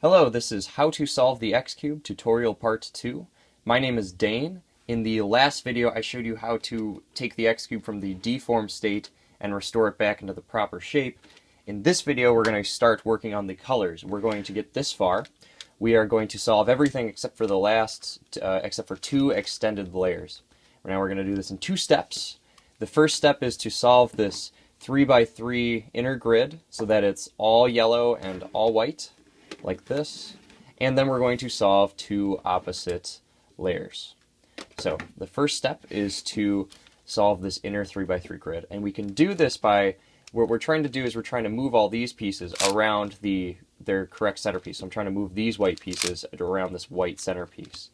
Hello, this is How to Solve the X Cube tutorial part 2. My name is Dane. In the last video I showed you how to take the X Cube from the deformed state and restore it back into the proper shape. In this video we're going to start working on the colors. We're going to get this far. We are going to solve everything except for except for two extended layers. Now we're going to do this in two steps. The first step is to solve this 3x3 inner grid so that it's all yellow and all white, like this, and then we're going to solve two opposite layers. So the first step is to solve this inner 3x3 grid, and we can do this by what we're trying to do is we're trying to move all these pieces around their correct centerpiece. So I'm trying to move these white pieces around this white centerpiece,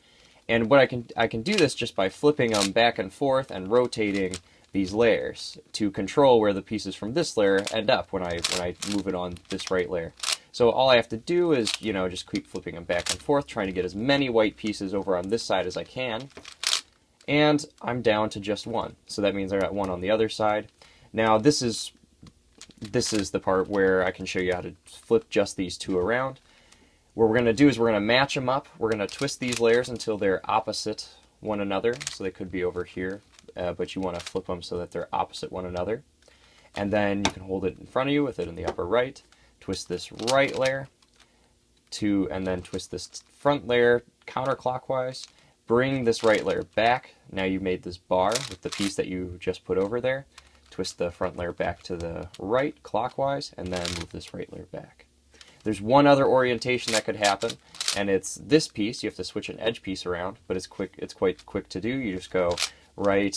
and what I can do this just by flipping them back and forth and rotating these layers to control where the pieces from this layer end up when I move it on this right layer. So all I have to do is, just keep flipping them back and forth, trying to get as many white pieces over on this side as I can. And I'm down to just one. So that means I got one on the other side. Now this is the part where I can show you how to flip just these two around. What we're going to do is we're going to match them up. We're going to twist these layers until they're opposite one another. So they could be over here, but you want to flip them so that they're opposite one another. And then you can hold it in front of you with it in the upper right. Twist this right layer and then twist this front layer counterclockwise. Bring this right layer back. Now you made this bar with the piece that you just put over there. Twist the front layer back to the right clockwise and then move this right layer back. There's one other orientation that could happen, and it's this piece. You have to switch an edge piece around, but it's quick. It's quite quick to do. You just go right,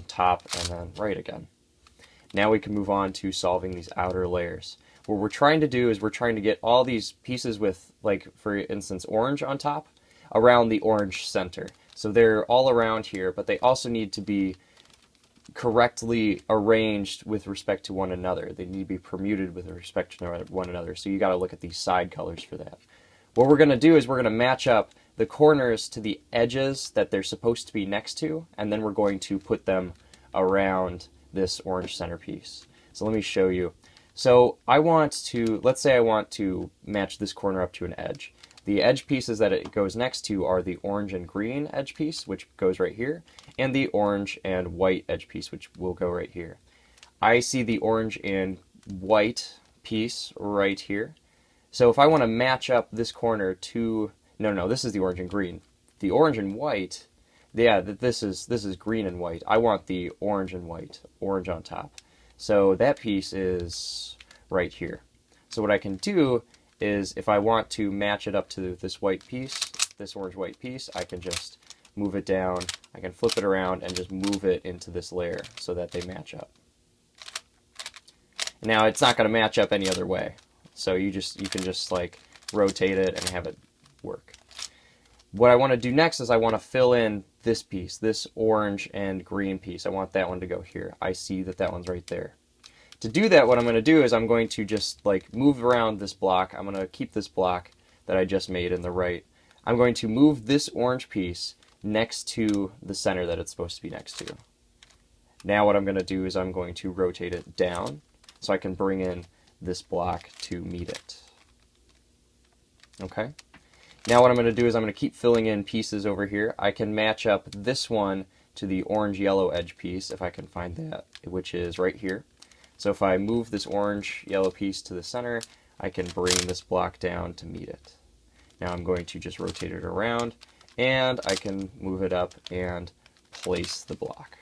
top, and then right again. Now we can move on to solving these outer layers. What we're trying to do is we're trying to get all these pieces with, like, for instance, orange on top around the orange center. So they're all around here, but they also need to be correctly arranged with respect to one another. They need to be permuted with respect to one another. So you got to look at these side colors for that. What we're going to do is we're going to match up the corners to the edges that they're supposed to be next to, and then we're going to put them around this orange centerpiece. So let me show you. So let's say I want to match this corner up to an edge. The edge pieces that it goes next to are the orange and green edge piece, which goes right here, and the orange and white edge piece, which will go right here. I see the orange and white piece right here. So if I want to match up this corner to, no, this is the orange and green. The orange and white, yeah, this is green and white. I want the orange and white, orange on top. So that piece is right here. So what I can do is if I want to match it up to this white piece, this orange white piece, I can just move it down. I can flip it around and just move it into this layer so that they match up. Now it's not going to match up any other way. So you can just like rotate it and have it work. What I want to do next is I want to fill in this piece, this orange and green piece. I want that one to go here. I see that one's right there. To do that, what I'm going to do is I'm going to just like move around this block. I'm going to keep this block that I just made in the right. I'm going to move this orange piece next to the center that it's supposed to be next to. Now what I'm going to do is I'm going to rotate it down so I can bring in this block to meet it. Okay? Now what I'm going to do is I'm going to keep filling in pieces over here. I can match up this one to the orange-yellow edge piece, if I can find that, which is right here. So if I move this orange-yellow piece to the center, I can bring this block down to meet it. Now I'm going to just rotate it around, and I can move it up and place the block.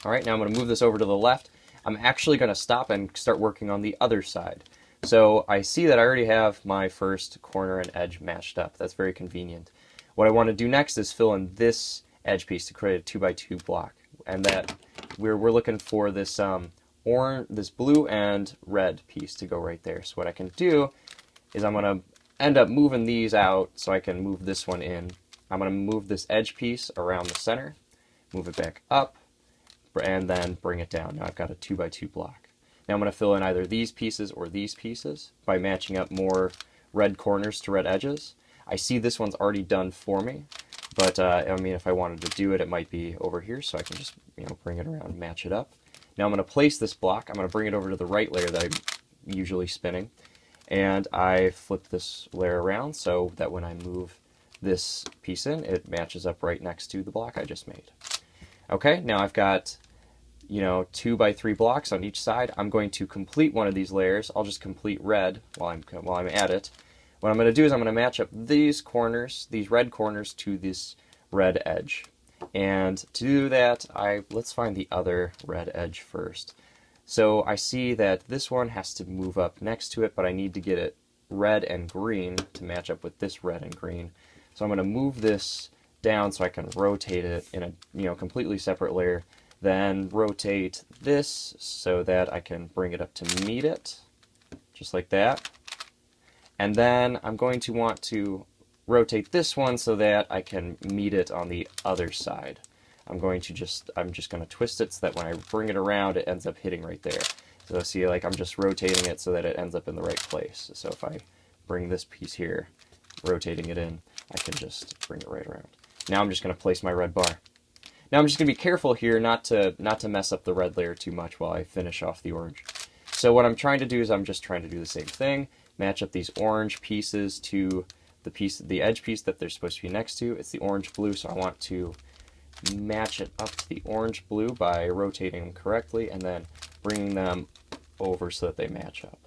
Alright, now I'm going to move this over to the left. I'm actually going to stop and start working on the other side. So I see that I already have my first corner and edge matched up. That's very convenient. What I want to do next is fill in this edge piece to create a 2x2 block. And that we're looking for this this blue and red piece to go right there. So what I can do is I'm going to end up moving these out so I can move this one in. I'm going to move this edge piece around the center, move it back up, and then bring it down. Now I've got a 2x2 block. Now I'm going to fill in either these pieces or these pieces by matching up more red corners to red edges. I see this one's already done for me, but I mean, if I wanted to do it, it might be over here, so I can just bring it around and match it up. Now I'm going to place this block. I'm going to bring it over to the right layer that I'm usually spinning, And I flip this layer around so that when I move this piece in, it matches up right next to the block I just made. Okay, now I've got, 2 by 3 blocks on each side. I'm going to complete one of these layers. I'll just complete red while I'm at it. What I'm going to do is I'm going to match up these corners, these red corners, to this red edge. And to do that, let's find the other red edge first. So I see that this one has to move up next to it, but I need to get it red and green to match up with this red and green. So I'm going to move this down so I can rotate it in a completely separate layer. Then rotate this so that I can bring it up to meet it, just like that. And then I'm going to want to rotate this one so that I can meet it on the other side. I'm just going to twist it so that when I bring it around, it ends up hitting right there. So see, like, I'm just rotating it so that it ends up in the right place. So if I bring this piece here, rotating it in, I can just bring it right around. Now I'm just going to place my red bar. Now I'm just going to be careful here not to mess up the red layer too much while I finish off the orange. So what I'm trying to do is I'm just trying to do the same thing, match up these orange pieces to the edge piece that they're supposed to be next to. It's the orange blue, so I want to match it up to the orange blue by rotating them correctly and then bringing them over so that they match up.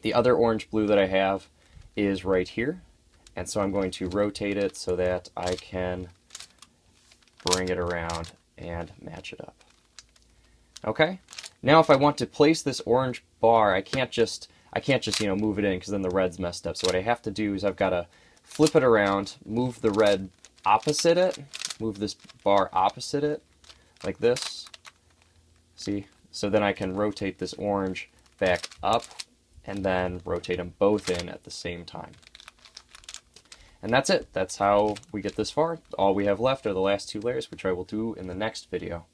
The other orange blue that I have is right here, and so I'm going to rotate it so that I can bring it around and match it up. Okay, now if I want to place this orange bar, I can't just move it in, because then the red's messed up. So what I have to do is I've got to flip it around, move the red opposite it, move this bar opposite it, like this. See? So then I can rotate this orange back up and then rotate them both in at the same time. And that's it. That's how we get this far. All we have left are the last 2 layers, which I will do in the next video.